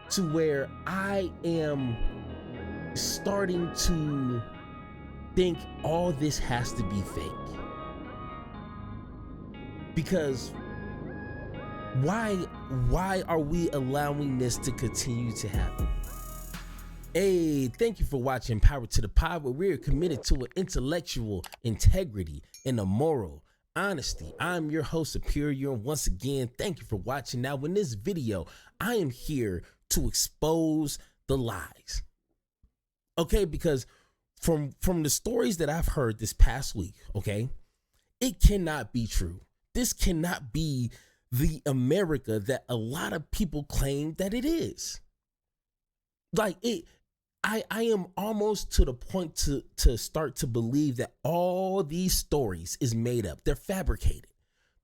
to where I am starting to think all this has to be fake. Because why are we allowing this to continue to happen? Hey, thank you for watching Power to the Pod, where we're committed to an intellectual integrity and a moral honesty. I'm your host, Superior, and once again, thank you for watching. Now, in this video, I am here to expose the lies. Okay, because from the stories that I've heard this past week, okay, it cannot be true. This cannot be the America that a lot of people claim that it is. Like it, I am almost to the point to start to believe that all these stories is made up. They're fabricated.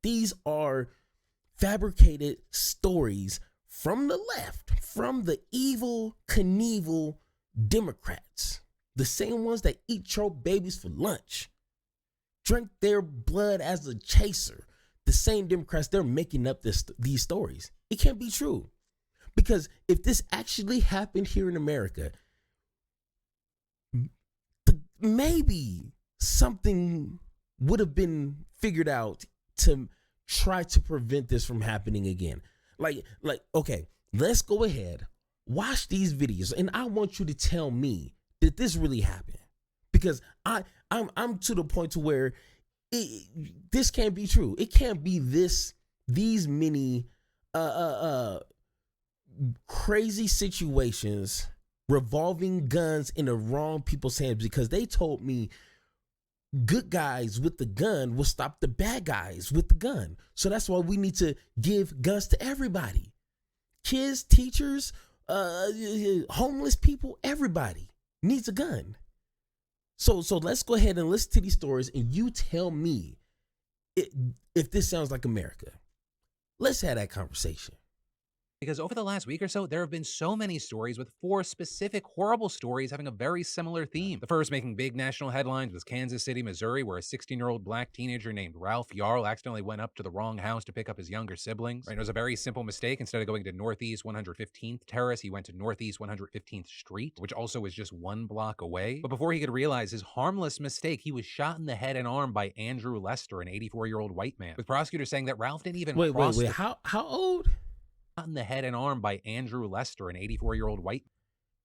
These are fabricated stories from the left, from the evil Knievel Democrats, the same ones that eat your babies for lunch, drink their blood as a chaser. The same Democrats, they're making up these stories. It can't be true. Because if this actually happened here in America, maybe something would have been figured out to try to prevent this from happening again. Like, okay, let's go ahead, watch these videos, and I want you to tell me that this really happened. Because I'm to the point to where this can't be true. It can't be these many crazy situations revolving guns in the wrong people's hands, because they told me good guys with the gun will stop the bad guys with the gun. So that's why we need to give guns to everybody. Kids, teachers, homeless people, everybody needs a gun. So let's go ahead and listen to these stories, and you tell me if this sounds like America. Let's have that conversation. Because over the last week or so, there have been so many stories with 4 specific horrible stories having a very similar theme. The first making big national headlines was Kansas City, Missouri, where a 16-year-old black teenager named Ralph Yarl accidentally went up to the wrong house to pick up his younger siblings. Right, it was a very simple mistake. Instead of going to Northeast 115th Terrace, he went to Northeast 115th Street, which also was just 1 block away. But before he could realize his harmless mistake, he was shot in the head and arm by Andrew Lester, an 84-year-old white man, with prosecutors saying that Ralph didn't even cross Wait, how old? In the head and arm by Andrew Lester, an 84-year-old white.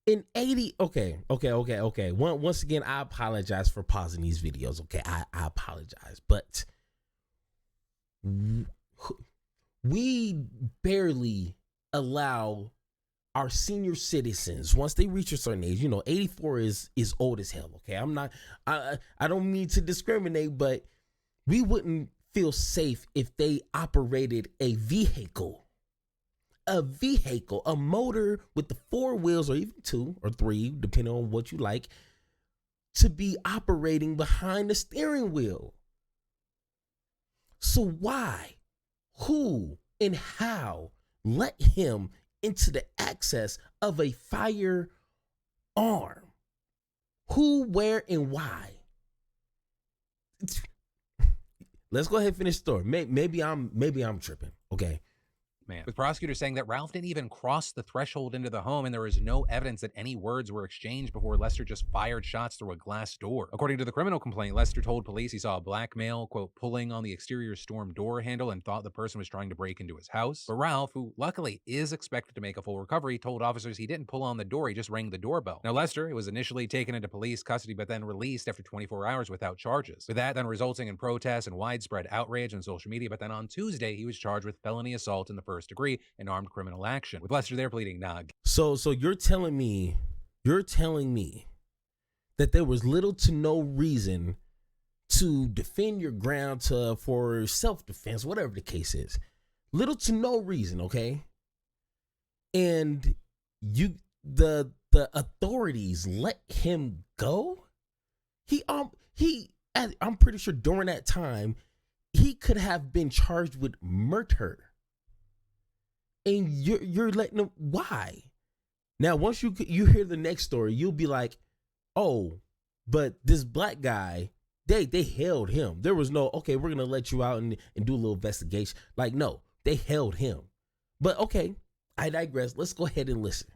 In 80, okay. Once again, I apologize for pausing these videos. Okay, I apologize, but we barely allow our senior citizens, once they reach a certain age, 84 is old as hell. Okay, I don't mean to discriminate, but we wouldn't feel safe if they operated a vehicle, a motor with the 4 wheels, or even 2 or 3, depending on what you like, to be operating behind the steering wheel. So why, who, and how let him into the access of a firearm? Who, where, and why? Let's go ahead and finish the story. Maybe I'm tripping. Okay. Man. With prosecutors saying that Ralph didn't even cross the threshold into the home, and there was no evidence that any words were exchanged before Lester just fired shots through a glass door. According to the criminal complaint, Lester told police he saw a black male, quote, pulling on the exterior storm door handle and thought the person was trying to break into his house. But Ralph, who luckily is expected to make a full recovery, told officers he didn't pull on the door, he just rang the doorbell. Now, Lester was initially taken into police custody, but then released after 24 hours without charges. With that then resulting in protests and widespread outrage on social media, but then on Tuesday, he was charged with felony assault in the first degree and armed criminal action, with Lester there pleading not. So you're telling me that there was little to no reason to defend your ground for self-defense, whatever the case is. Little to no reason, okay? And the authorities let him go? I'm pretty sure during that time he could have been charged with murder. And you're letting him, why? Now, once you hear the next story, you'll be like, oh, but this black guy, they held him. There was no, okay, we're going to let you out and do a little investigation. Like, no, they held him. But okay, I digress. Let's go ahead and listen.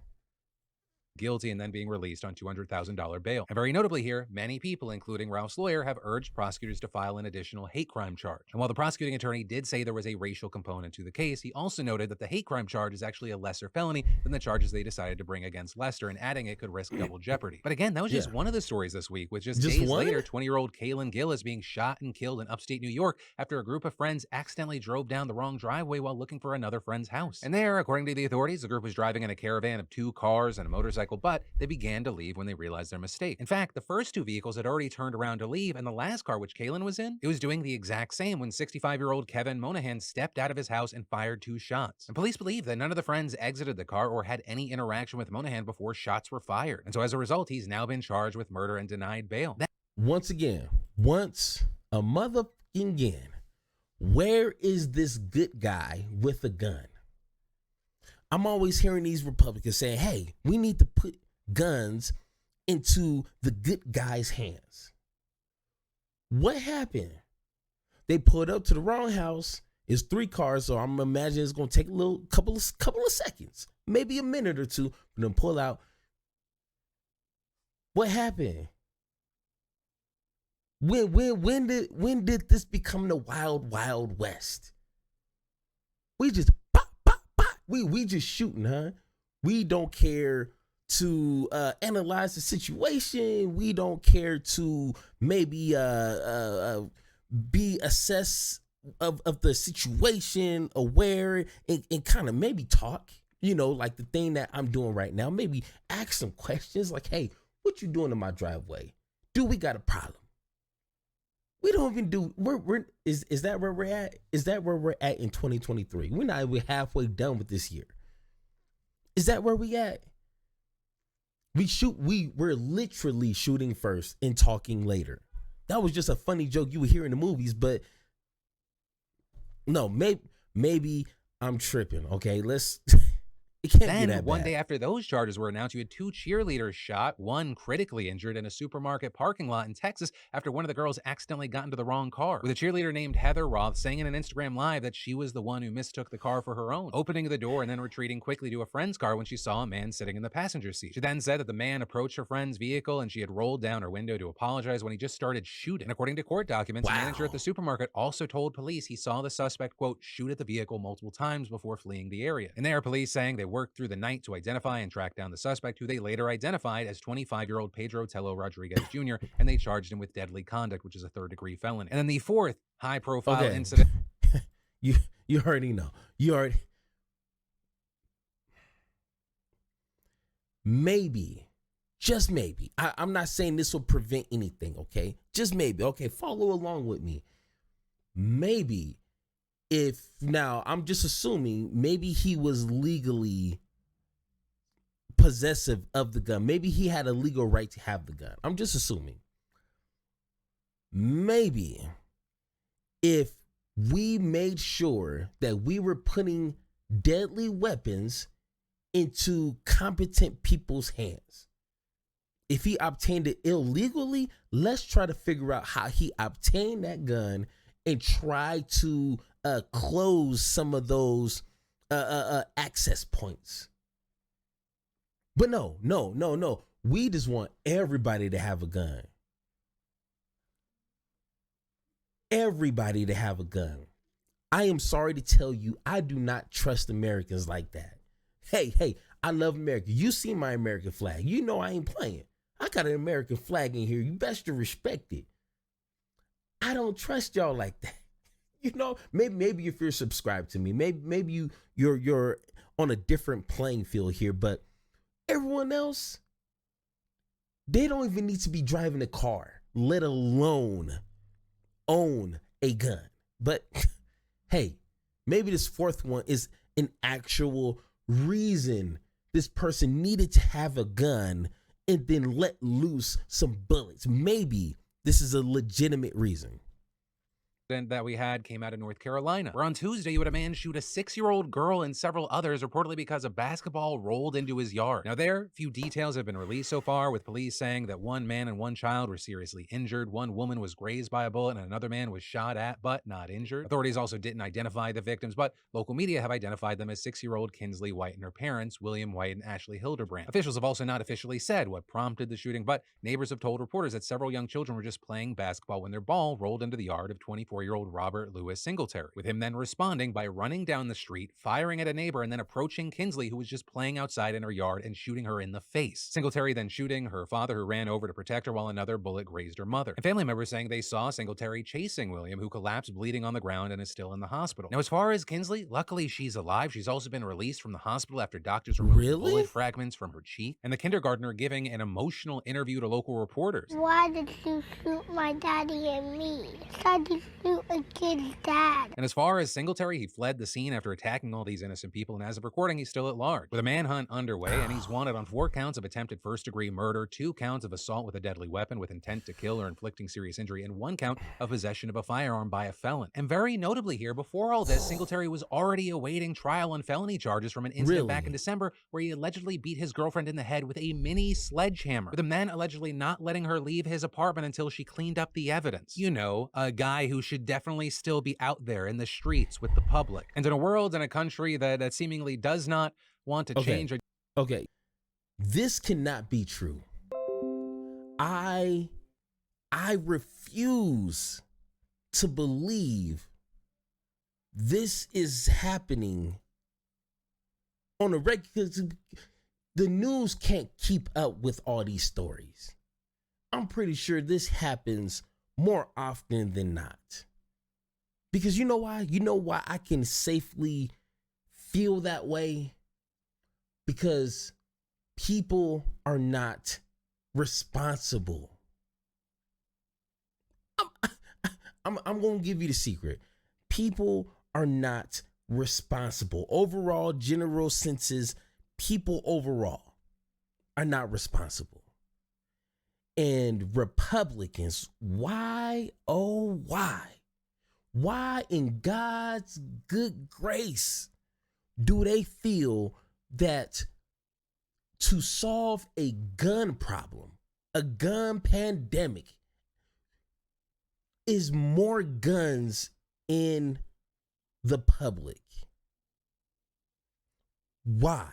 Guilty and then being released on $200,000 bail. And very notably here, many people, including Ralph's lawyer, have urged prosecutors to file an additional hate crime charge. And while the prosecuting attorney did say there was a racial component to the case, he also noted that the hate crime charge is actually a lesser felony than the charges they decided to bring against Lester, and adding it could risk double jeopardy. But again, that was just one of the stories this week, with just days later, 20-year-old Kaylin Gillis being shot and killed in upstate New York after a group of friends accidentally drove down the wrong driveway while looking for another friend's house. And there, according to the authorities, the group was driving in a caravan of 2 cars and a motorcycle, but they began to leave when they realized their mistake. In fact, the first 2 vehicles had already turned around to leave, and the last car, which Kaylin was in, it was doing the exact same when 65-year-old Kevin Monahan stepped out of his house and fired 2 shots. And police believe that none of the friends exited the car or had any interaction with Monahan before shots were fired. And so as a result, he's now been charged with murder and denied bail. Once a motherfucking again, where is this good guy with a gun? I'm always hearing these Republicans saying, hey, we need to put guns into the good guy's hands. What happened? They pulled up to the wrong house. It's 3 cars, so I'm imagining it's going to take a couple of seconds, maybe a minute or two, for them to pull out. What happened? When did this become the wild, wild west? We just pop, pop, pop. We just shooting, huh? We don't care to analyze the situation. We don't care to maybe be assess of the situation, aware, and kind of maybe talk, like the thing that I'm doing right now. Maybe ask some questions like, hey, what you doing in my driveway? Do we got a problem? We don't even do, is that where we're at? Is that where we're at in 2023? We're not even halfway done with this year. Is that where we at? We're literally shooting first and talking later. That was just a funny joke you would hear in the movies, but no, maybe I'm tripping. Okay, it can't be that bad. One day after those charges were announced, you had 2 cheerleaders shot, one critically injured in a supermarket parking lot in Texas after one of the girls accidentally got into the wrong car, with a cheerleader named Heather Roth saying in an Instagram live that she was the one who mistook the car for her own, opening the door and then retreating quickly to a friend's car when she saw a man sitting in the passenger seat. She then said that the man approached her friend's vehicle and she had rolled down her window to apologize when he just started shooting. And according to court documents, the manager at the supermarket also told police he saw the suspect, quote, shoot at the vehicle multiple times before fleeing the area. And there, police saying they worked through the night to identify and track down the suspect, who they later identified as 25-year-old Pedro Tello Rodriguez Jr., and they charged him with deadly conduct, which is a 3rd-degree felony. And then the 4th high-profile incident. You already know. Maybe, just maybe. I'm not saying this will prevent anything, okay? Just maybe. Okay, follow along with me. Maybe now I'm just assuming maybe he was legally possessive of the gun. Maybe he had a legal right to have the gun. I'm just assuming. Maybe if we made sure that we were putting deadly weapons into competent people's hands. If he obtained it illegally, let's try to figure out how he obtained that gun and try to close some of those access points. But no. We just want everybody to have a gun. Everybody to have a gun. I am sorry to tell you, I do not trust Americans like that. Hey, I love America. You see my American flag. You know I ain't playing. I got an American flag in here. You best to respect it. I don't trust y'all like that. Maybe if you're subscribed to me, maybe you're on a different playing field here, but everyone else, they don't even need to be driving a car, let alone own a gun. But hey, maybe this 4th one is an actual reason this person needed to have a gun and then let loose some bullets. Maybe this is a legitimate reason. that we had came out of North Carolina, where on Tuesday you had a man shoot a 6-year-old girl and several others, reportedly because a basketball rolled into his yard. Now, few details have been released so far, with police saying that one man and one child were seriously injured, one woman was grazed by a bullet, and another man was shot at but not injured. Authorities also didn't identify the victims, but local media have identified them as 6-year-old Kinsley White and her parents, William White and Ashley Hildebrand. Officials have also not officially said what prompted the shooting, but neighbors have told reporters that several young children were just playing basketball when their ball rolled into the yard of 24-year-old Robert Louis Singletary, with him then responding by running down the street, firing at a neighbor, and then approaching Kinsley, who was just playing outside in her yard, and shooting her in the face. Singletary then shooting her father, who ran over to protect her, while another bullet grazed her mother. And family members saying they saw Singletary chasing William, who collapsed bleeding on the ground and is still in the hospital. Now, as far as Kinsley, luckily she's alive. She's also been released from the hospital after doctors removed bullet fragments from her cheek. And the kindergartner giving an emotional interview to local reporters. Why did you shoot my daddy and me? Why did you shoot a kid's dad? And as far as Singletary, he fled the scene after attacking all these innocent people, and as of recording, he's still at large, with a manhunt underway, and he's wanted on 4 counts of attempted first-degree murder, 2 counts of assault with a deadly weapon with intent to kill or inflicting serious injury, and 1 count of possession of a firearm by a felon. And very notably here, before all this, Singletary was already awaiting trial on felony charges from an incident back in December where he allegedly beat his girlfriend in the head with a mini sledgehammer, with the man allegedly not letting her leave his apartment until she cleaned up the evidence. You know, a guy who should definitely still be out there in the streets with the public. And in a world and a country that seemingly does not want to change. Okay, this cannot be true. I refuse to believe this is happening on a regular. The news can't keep up with all these stories. I'm pretty sure this happens more often than not. Because you know why? You know why I can safely feel that way? Because people are not responsible. I'm going to give you the secret. People are not responsible. Overall, general senses, people overall are not responsible. And Republicans, why, oh, why? Why in God's good grace do they feel that to solve a gun problem, a gun pandemic, is more guns in the public? Why?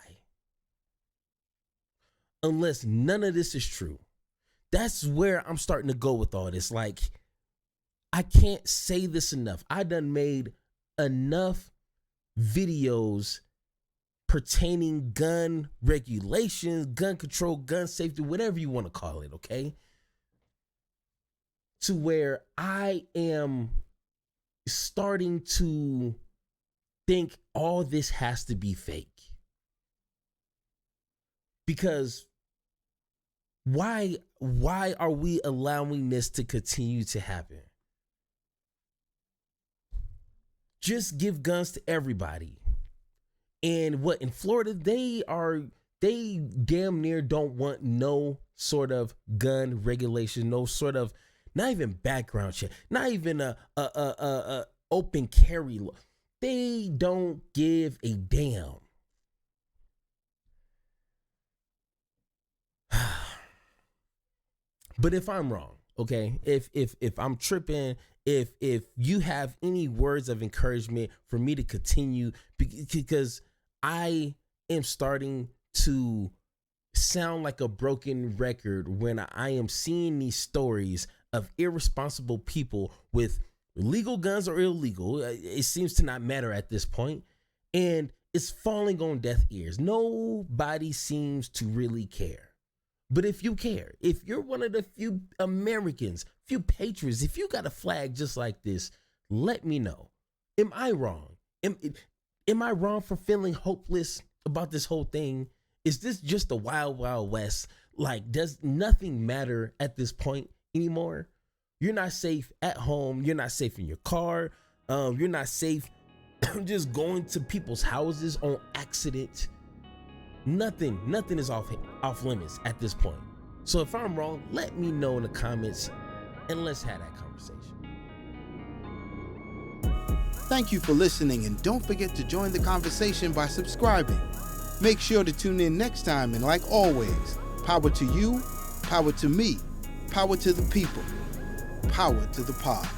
Unless none of this is true. That's where I'm starting to go with all this. Like, I can't say this enough. I done made enough videos pertaining gun regulations, gun control, gun safety, whatever you want to call it, okay? To where I am starting to think all this has to be fake. Because why are we allowing this to continue to happen? Just give guns to everybody. And what in Florida, they damn near don't want no sort of gun regulation, no sort of, not even background check, not even a open carry law. They don't give a damn. But if I'm wrong, okay, if I'm tripping, if you have any words of encouragement for me to continue, because I am starting to sound like a broken record when I am seeing these stories of irresponsible people with legal guns or illegal. It seems to not matter at this point, and it's falling on deaf ears. Nobody seems to really care. But if you care, if you're one of the few Americans, few patriots, if you got a flag just like this, let me know. Am I wrong? Am I wrong for feeling hopeless about this whole thing? Is this just the wild, wild west? Like, does nothing matter at this point anymore? You're not safe at home. You're not safe in your car. You're not safe just going to people's houses on accident. Nothing is off limits at this point. So if I'm wrong, let me know in the comments and let's have that conversation. Thank you for listening, and don't forget to join the conversation by subscribing. Make sure to tune in next time, and like always, power to you, power to me, power to the people, power to the pod.